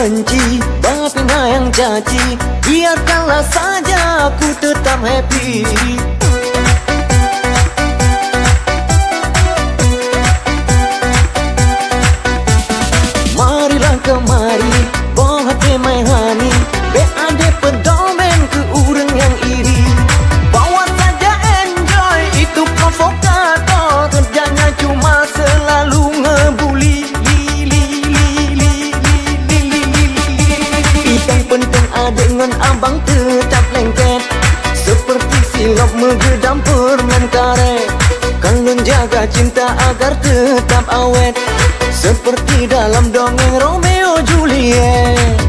benci, bapina yang caci, biarkanlah saja aku tetap happy. Marilah kemari, bohat main hani, be ade pedomen ke urang yang iri. Bawa saja enjoy, itu provokator, kerjanya cuma selalu ngebuli. Yang penting adek dengan abang tetap lengket, seperti silap megedam permen karet. Kalian jaga cinta agar tetap awet, seperti dalam dongeng Romeo Juliet.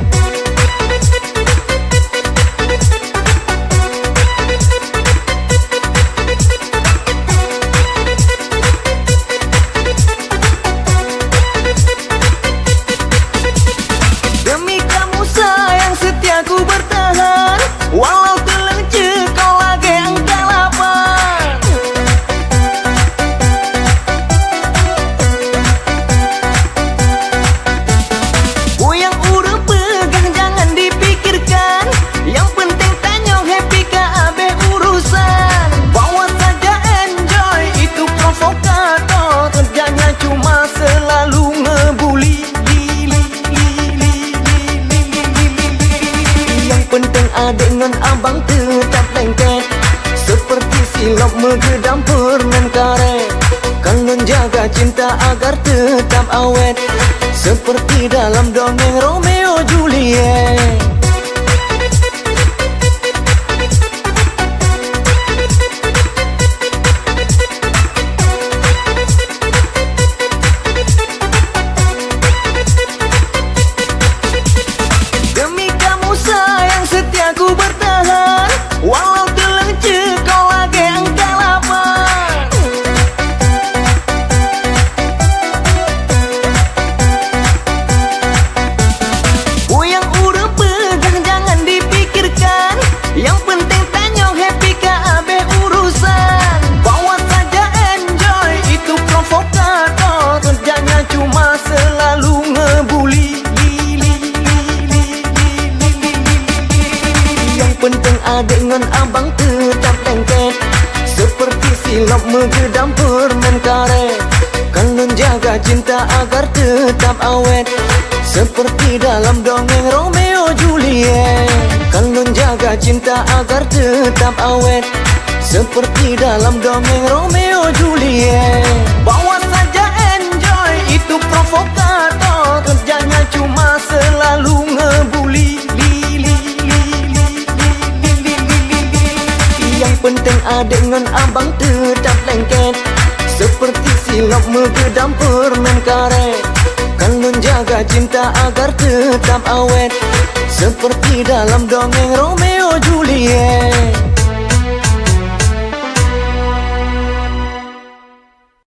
Demi kamu sayang setia ku bertahan, walau terlencur kau lagi angkat lapan. Yang urut pegang jangan dipikirkan, yang penting tanyong happy ka abe urusan. Bawa saja enjoy, itu provokator, kerjanya cuma selalu ngebuli. Yang penting adek dengan abang tetap lengket, seperti silap megedam permen karet. Kalian jaga cinta agar tetap awet, seperti dalam dongeng Romeo Juliet. Demi kamu sayang setia ku bertahan, walau terlencur kau lagi angkat lapan. Yang urut pegang jangan dipikirkan, yang penting tanyong happy ka abe urusan. Bawa saja enjoy, itu provokator, kerjanya cuma selalu ngebuli. Yang penting adek dengan abang tetap lengket, seperti silap megedam permen karet. Kalian jaga cinta agar tetap awet, seperti dalam dongeng Romeo Juliet. Kalian jaga cinta agar tetap awet, seperti dalam dongeng Romeo Juliet. Bawa saja enjoy, itu provokator, kerjanya cuma selalu ngebuli. Yang penting adek dengan abang tetap lengket, seperti silap megedam permen karet. Kalian jaga cinta agar tetap awet, seperti dalam dongeng Romeo Juliet.